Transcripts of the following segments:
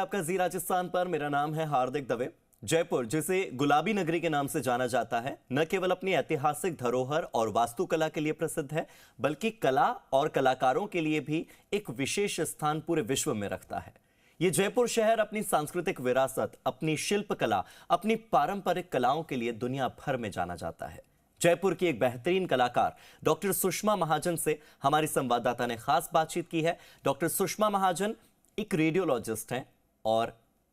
आपका जी राजस्थान पर। मेरा नाम है हार्दिक दवे। जयपुर, जिसे गुलाबी नगरी के नाम से जाना जाता है, न केवल अपनी ऐतिहासिक धरोहर और वास्तुकला के लिए प्रसिद्ध है, बल्कि कला और कलाकारों के लिए भी एक विशेष स्थान पूरे विश्व में रखता है। ये जयपुर शहर अपनी सांस्कृतिक विरासत, अपनी शिल्पकला, अपनी पारंपरिक कलाओं के लिए दुनिया भर में जाना जाता है। जयपुर की एक बेहतरीन कलाकार डॉक्टर सुषमा महाजन से हमारी संवाददाता ने खास बातचीत की है। डॉक्टर सुषमा महाजन एक रेडियोलॉजिस्ट हैं और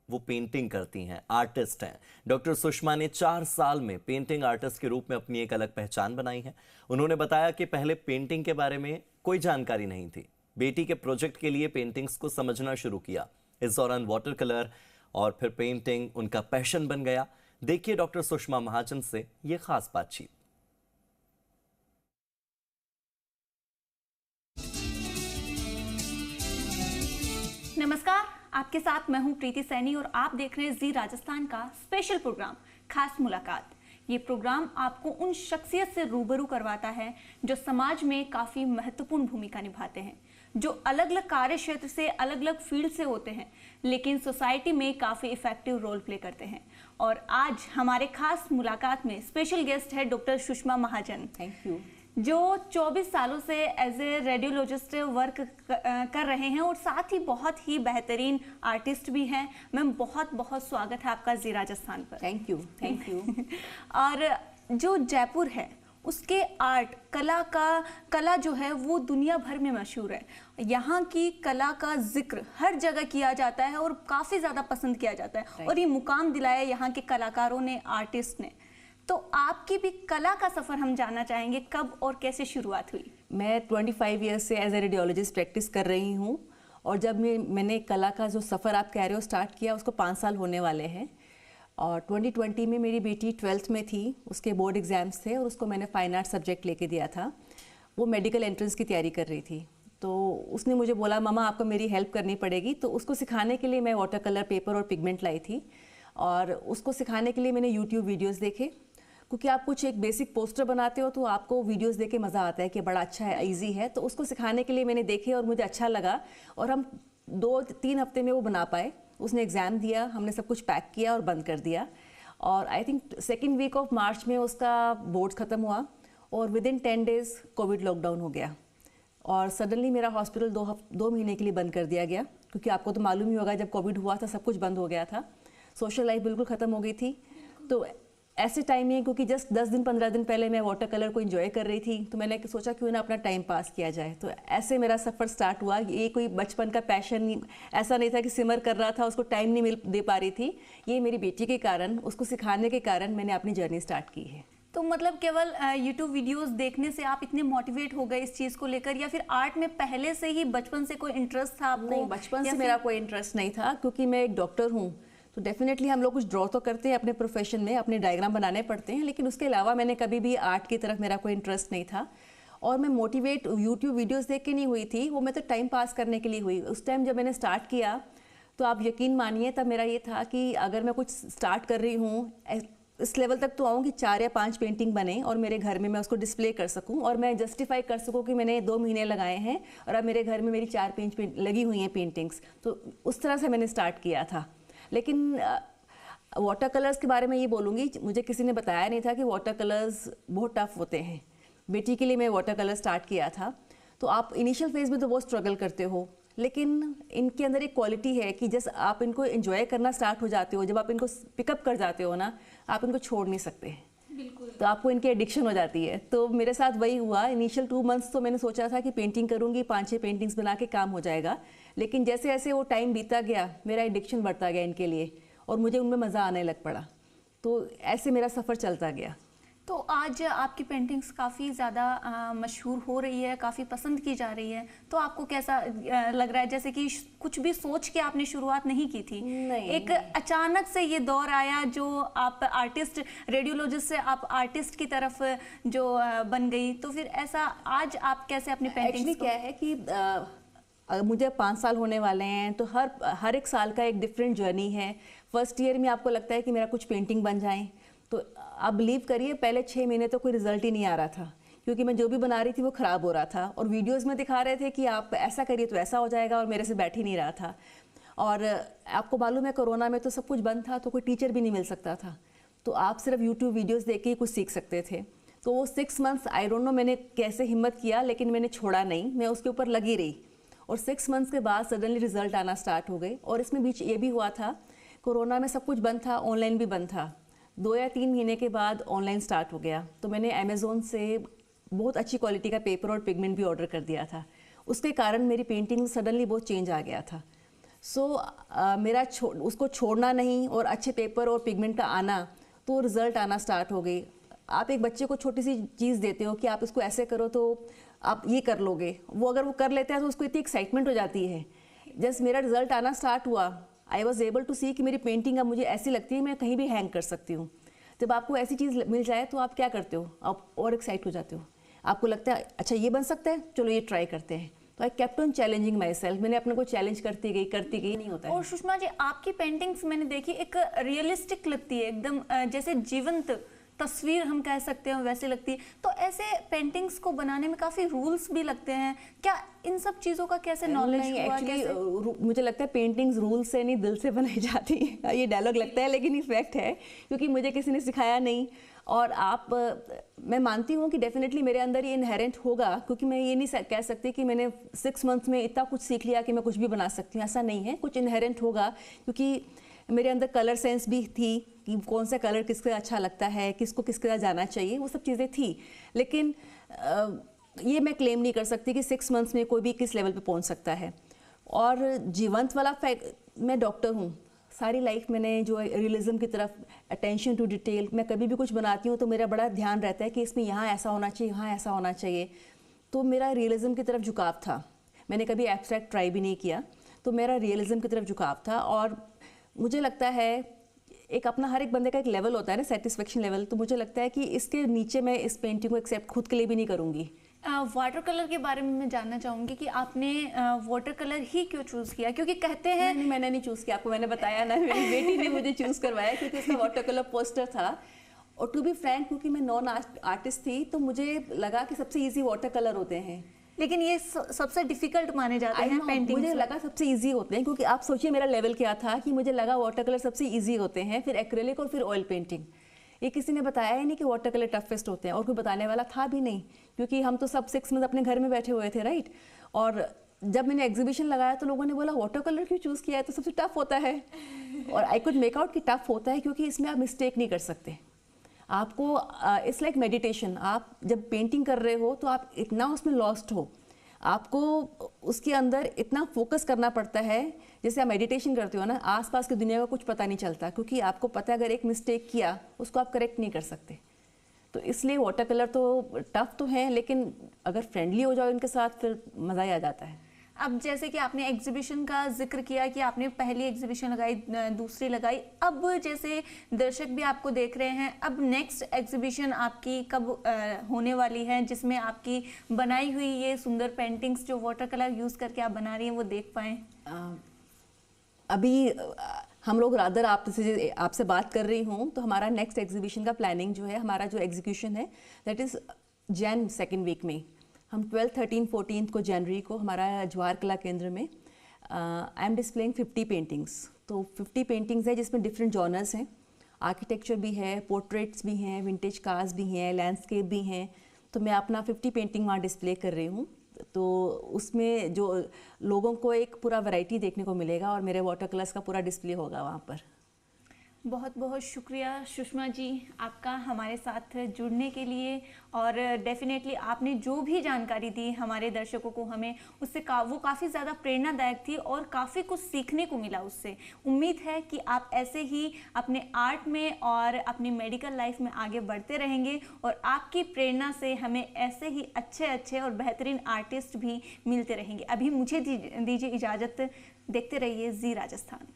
वो पेंटिंग करती हैं, आर्टिस्ट हैं। डॉक्टर सुषमा ने 4 साल में पेंटिंग आर्टिस्ट के रूप में अपनी एक अलग पहचान बनाई है। उन्होंने बताया कि पहले पेंटिंग के बारे में कोई जानकारी नहीं थी। बेटी के प्रोजेक्ट के लिए पेंटिंग्स को समझना शुरू किया। इस दौरान वाटर कलर और फिर पेंटिंग उनका पैशन बन गया। देखिए डॉक्टर सुषमा महाजन से ये खास बातचीत। नमस्कार, आपके साथ मैं हूं प्रीति सैनी और आप देख रहे हैं जी राजस्थान का स्पेशल प्रोग्राम खास मुलाकात। ये प्रोग्राम आपको उन शख्सियत से रूबरू करवाता है जो समाज में काफ़ी महत्वपूर्ण भूमिका निभाते हैं, जो अलग अलग कार्य क्षेत्र से, अलग अलग फील्ड से होते हैं, लेकिन सोसाइटी में काफ़ी इफेक्टिव रोल प्ले करते हैं। और आज हमारे खास मुलाकात में स्पेशल गेस्ट है doctor Sushma Mahajan. Thank you. जो 24 सालों से एज ए रेडियोलॉजिस्ट वर्क कर रहे हैं और साथ ही बहुत ही बेहतरीन आर्टिस्ट भी हैं। मैम, बहुत बहुत स्वागत है आपका जी राजस्थान पर। Thank you. Thank you. और जो जयपुर है उसके आर्ट, कला जो है वो दुनिया भर में मशहूर है। यहाँ की कला का जिक्र हर जगह किया जाता है और काफ़ी ज़्यादा पसंद किया जाता है और ये मुकाम दिलाया यहाँ के कलाकारों ने, आर्टिस्ट ने। तो आपकी भी कला का सफ़र हम जानना चाहेंगे, कब और कैसे शुरुआत हुई? मैं 25 ईयर्स से एज ए रेडियोलॉजिस्ट प्रैक्टिस कर रही हूँ और जब मैंने कला का जो सफ़र आप कह रहे हो स्टार्ट किया, उसको 5 साल होने वाले हैं। और 2020 में मेरी बेटी 12th में थी, उसके बोर्ड एग्ज़ाम्स थे और उसको मैंने फाइन आर्ट सब्जेक्ट लेके दिया था। वो मेडिकल एंट्रेंस की तैयारी कर रही थी, तो उसने मुझे बोला मम्मा आपको मेरी हेल्प करनी पड़ेगी। तो उसको सिखाने के लिए मैं वाटर कलर, पेपर और पिगमेंट लाई थी और उसको सिखाने के लिए मैंने यूट्यूब वीडियोज़ देखे, क्योंकि आप कुछ एक बेसिक पोस्टर बनाते हो तो आपको वीडियोस देख के मज़ा आता है कि बड़ा अच्छा है, इजी है। तो उसको सिखाने के लिए मैंने देखे और मुझे अच्छा लगा और हम 2-3 हफ्ते में वो बना पाए। उसने एग्ज़ाम दिया, हमने सब कुछ पैक किया और बंद कर दिया। और I think 2nd week of March में उसका बोर्ड ख़त्म हुआ और विदिन 10 डेज़ कोविड लॉकडाउन हो गया और सडनली मेरा हॉस्पिटल 2 महीने के लिए बंद कर दिया गया, क्योंकि आपको तो मालूम ही होगा जब कोविड हुआ था सब कुछ बंद हो गया था, सोशल लाइफ बिल्कुल ख़त्म हो गई थी। तो ऐसे टाइम में, क्योंकि जस्ट 10 दिन 15 दिन पहले मैं वाटर कलर को एंजॉय कर रही थी, तो मैंने सोचा क्यों ना अपना टाइम पास किया जाए। तो ऐसे मेरा सफ़र स्टार्ट हुआ। ये कोई बचपन का पैशन ऐसा नहीं था कि सिमर कर रहा था, उसको टाइम नहीं दे पा रही थी। ये मेरी बेटी के कारण, उसको सिखाने के कारण मैंने अपनी जर्नी स्टार्ट की है। तो मतलब केवल यूट्यूब वीडियोस देखने से आप इतने मोटिवेट हो गए इस चीज़ को लेकर, या फिर आर्ट में पहले से ही बचपन से कोई इंटरेस्ट था आपको? नहीं, बचपन से मेरा कोई इंटरेस्ट नहीं था, क्योंकि मैं एक डॉक्टर हूँ तो डेफिनेटली हम लोग कुछ ड्रॉ तो करते हैं अपने प्रोफेशन में, अपने डायग्राम बनाने पड़ते हैं, लेकिन उसके अलावा मैंने कभी भी आर्ट की तरफ मेरा कोई इंटरेस्ट नहीं था। और मैं मोटिवेट यूट्यूब वीडियोस देख के नहीं हुई थी, वो मैं तो टाइम पास करने के लिए हुई। उस टाइम जब मैंने स्टार्ट किया तो आप यकीन मानिए तब मेरा ये था कि अगर मैं कुछ स्टार्ट कर रही हूँ, इस लेवल तक तो आऊँ कि 4 या 5 पेंटिंग बने और मेरे घर में मैं उसको डिस्प्ले कर सकूँ और मैं जस्टिफाई कर सकूँ कि मैंने 2 महीने लगाए हैं और अब मेरे घर में मेरी 4 लगी हुई हैं पेंटिंग्स। तो उस तरह से मैंने स्टार्ट किया था। लेकिन वाटर कलर्स के बारे में ये बोलूँगी, मुझे किसी ने बताया नहीं था कि वाटर कलर्स बहुत टफ होते हैं। बेटी के लिए मैं वाटर कलर स्टार्ट किया था, तो आप इनिशियल फेज़ में तो बहुत स्ट्रगल करते हो, लेकिन इनके अंदर एक क्वालिटी है कि जैसे आप इनको एंजॉय करना स्टार्ट हो जाते हो, जब आप इनको पिकअप कर जाते हो ना, आप इनको छोड़ नहीं सकते। बिल्कुल। तो आपको इनकी एडिक्शन हो जाती है। तो मेरे साथ वही हुआ। इनिशियल 2 मंथ्स तो मैंने सोचा था कि पेंटिंग करूँगी, 5-6 पेंटिंग्स बना के काम हो जाएगा, लेकिन जैसे जैसे वो टाइम बीता गया मेरा एडिक्शन बढ़ता गया इनके लिए और मुझे उनमें मज़ा आने लग पड़ा। तो ऐसे मेरा सफ़र चलता गया। तो आज आपकी पेंटिंग्स काफ़ी ज़्यादा मशहूर हो रही है, काफ़ी पसंद की जा रही है, तो आपको कैसा लग रहा है? जैसे कि कुछ भी सोच के आपने शुरुआत नहीं की थी, नहीं, एक अचानक से ये दौर आया जो आप आर्टिस्ट, रेडियोलॉजिस्ट से आप आर्टिस्ट की तरफ जो बन गई, तो फिर ऐसा आज आप कैसे अपनी पेंटिंग्स क्या है कि मुझे 5 साल होने वाले हैं, तो हर एक साल का एक डिफरेंट जर्नी है। फर्स्ट ईयर में आपको लगता है कि मेरा कुछ पेंटिंग बन जाए, तो आप बिलीव करिए पहले 6 महीने तो कोई रिजल्ट ही नहीं आ रहा था, क्योंकि मैं जो भी बना रही थी वो ख़राब हो रहा था और वीडियोस में दिखा रहे थे कि आप ऐसा करिए तो ऐसा हो जाएगा और मेरे से बैठ ही नहीं रहा था। और आपको मालूम है कोरोना में तो सब कुछ बंद था, तो कोई टीचर भी नहीं मिल सकता था, तो आप सिर्फ यूट्यूब वीडियोस देख के ही कुछ सीख सकते थे। तो वो 6 मंथ्स आई डोंट नो मैंने कैसे हिम्मत किया, लेकिन मैंने छोड़ा नहीं, मैं उसके ऊपर लगी रही। और 6 मंथ्स के बाद सडनली रिजल्ट आना स्टार्ट हो गए। और इसमें बीच ये भी हुआ था, कोरोना में सब कुछ बंद था, ऑनलाइन भी बंद था। 2 या 3 महीने के बाद ऑनलाइन स्टार्ट हो गया, तो मैंने अमेज़ोन से बहुत अच्छी क्वालिटी का पेपर और पिगमेंट भी ऑर्डर कर दिया था। उसके कारण मेरी पेंटिंग में सडनली बहुत चेंज आ गया था। मेरा उसको छोड़ना नहीं और अच्छे पेपर और पिगमेंट का आना, तो रिज़ल्ट आना स्टार्ट हो गई। आप एक बच्चे को छोटी सी चीज़ देते हो कि आप इसको ऐसे करो तो आप ये कर लोगे, वो अगर वो कर लेता है तो उसको इतनी एक्साइटमेंट हो जाती है। जस्ट मेरा रिजल्ट आना स्टार्ट हुआ, आई वॉज एबल टू सी कि मेरी पेंटिंग अब मुझे ऐसी लगती है मैं कहीं भी हैंग कर सकती हूँ। जब आपको ऐसी चीज़ मिल जाए तो आप क्या करते हो, आप और एक्साइट हो जाते हो, आपको लगता है अच्छा ये बन सकता है, चलो ये ट्राई करते हैं। तो I kept on challenging my self, मैंने अपने को चैलेंज करती गई नहीं होता है। और सुषमा जी, आपकी पेंटिंग्स मैंने देखी एक रियलिस्टिक लगती है, एकदम जैसे जीवंत तस्वीर हम कह सकते हैं वैसे लगती है। तो ऐसे पेंटिंग्स को बनाने में काफ़ी रूल्स भी लगते हैं, क्या इन सब चीज़ों का कैसे नॉलेज हुआ? एक्चुअली मुझे लगता है पेंटिंग्स रूल से नहीं दिल से बनाई जाती है। ये डायलॉग लगता है लेकिन ये फैक्ट है, क्योंकि मुझे किसी ने सिखाया नहीं। और मैं मानती हूँ कि डेफिनेटली मेरे अंदर ये इनहेरेंट होगा, क्योंकि मैं ये नहीं कह सकती कि मैंने 6 मंथ्स में इतना कुछ सीख लिया कि मैं कुछ भी बना सकती हूँ, ऐसा नहीं है। कुछ इनहेरेंट होगा, क्योंकि मेरे अंदर कलर सेंस भी थी कि कौन सा कलर किसके अच्छा लगता है, किसको किसके साथ जाना चाहिए, वो सब चीज़ें थी। लेकिन ये मैं क्लेम नहीं कर सकती कि 6 मंथ्स में कोई भी किस लेवल पे पहुंच सकता है। और जीवंत वाला फैक्ट, मैं डॉक्टर हूँ, सारी लाइफ मैंने जो रियलिज्म की तरफ, अटेंशन टू डिटेल, मैं कभी भी कुछ बनाती हूँ तो मेरा बड़ा ध्यान रहता है कि इसमें यहाँ ऐसा होना चाहिए, यहाँ ऐसा होना चाहिए। तो मेरा रियलिज्म की तरफ झुकाव था, मैंने कभी एब्स्ट्रैक्ट ट्राई भी नहीं किया, तो मेरा रियलिज्म की तरफ झुकाव था। और मुझे लगता है एक अपना हर एक बंदे का एक लेवल होता है ना, सेटिस्फेक्शन लेवल, तो मुझे लगता है कि इसके नीचे मैं इस पेंटिंग को एक्सेप्ट खुद के लिए भी नहीं करूँगी। वाटर कलर के बारे में मैं जानना चाहूँगी कि आपने वाटर कलर ही क्यों चूज़ किया? क्योंकि कहते हैं नहीं, मैंने नहीं चूज़ किया, आपको मैंने बताया ना, मेरी बेटी ने मुझे चूज़ करवाया क्योंकि उसका वाटर कलर पोस्टर था। और टू बी फ्रैंक, क्योंकि मैं नॉन आर्टिस्ट थी तो मुझे लगा कि सबसे ईजी वाटर कलर होते हैं, लेकिन ये सबसे डिफिकल्ट माने जाते हैं पेंटिंग। मुझे लगा सबसे इजी होते हैं, क्योंकि आप सोचिए मेरा लेवल क्या था कि मुझे लगा वाटर कलर सबसे इजी होते हैं, फिर एक्रेलिक और फिर ऑयल पेंटिंग। ये किसी ने बताया ही नहीं कि वाटर कलर टफेस्ट होते हैं, और कोई बताने वाला था भी नहीं, क्योंकि हम तो सब 6 मंथ अपने घर में बैठे हुए थे, राइट। और जब मैंने एग्जीबिशन लगाया तो लोगों ने बोला वाटर कलर क्यों चूज़ किया है, तो सबसे टफ होता है। और आई कुड मेक आउट कि टफ होता है, क्योंकि इसमें आप मिस्टेक नहीं कर सकते। आपको इट्स लाइक मेडिटेशन, आप जब पेंटिंग कर रहे हो तो आप इतना उसमें लॉस्ट हो, आपको उसके अंदर इतना फोकस करना पड़ता है। जैसे आप मेडिटेशन करते हो ना, आसपास की दुनिया का कुछ पता नहीं चलता, क्योंकि आपको पता है अगर एक मिस्टेक किया उसको आप करेक्ट नहीं कर सकते। तो इसलिए वाटर कलर तो टफ तो है, लेकिन अगर फ्रेंडली हो जाओ इनके साथ फिर मज़ा ही आ जाता है। अब जैसे कि आपने एग्जीबिशन का जिक्र किया कि आपने पहली एग्जीबिशन लगाई, दूसरी लगाई, अब जैसे दर्शक भी आपको देख रहे हैं, अब नेक्स्ट एग्जीबिशन आपकी कब होने वाली है, जिसमें आपकी बनाई हुई ये सुंदर पेंटिंग्स जो वाटर कलर यूज़ करके आप बना रही हैं वो देख पाएँ? अभी हम लोग रादर आपसे बात कर रही हूँ, तो हमारा नेक्स्ट एग्जीबिशन का प्लानिंग जो है, हमारा जो एग्जीक्यूशन है that is Jain 2nd week में। हम 12, 13, 14 को जनवरी को हमारा जवाहर कला केंद्र में आई एम डिस्प्लेइंग 50 पेंटिंग्स। तो 50 पेंटिंग्स है जिसमें डिफरेंट जॉनर्स हैं, आर्किटेक्चर भी है, पोर्ट्रेट्स भी हैं, विंटेज कार्स भी हैं, लैंडस्केप भी हैं। तो मैं अपना 50 पेंटिंग वहाँ डिस्प्ले कर रही हूँ। तो उसमें जो लोगों को एक पूरा वैरायटी देखने को मिलेगा और मेरे वाटर कलर्स का पूरा डिस्प्ले होगा वहाँ पर। बहुत बहुत शुक्रिया सुषमा जी आपका हमारे साथ जुड़ने के लिए, और डेफिनेटली आपने जो भी जानकारी दी हमारे दर्शकों को, हमें उससे वो काफ़ी ज़्यादा प्रेरणादायक थी और काफ़ी कुछ सीखने को मिला उससे। उम्मीद है कि आप ऐसे ही अपने आर्ट में और अपनी मेडिकल लाइफ में आगे बढ़ते रहेंगे और आपकी प्रेरणा से हमें ऐसे ही अच्छे अच्छे और बेहतरीन आर्टिस्ट भी मिलते रहेंगे। अभी मुझे दीजिए इजाज़त, देखते रहिए जी राजस्थान।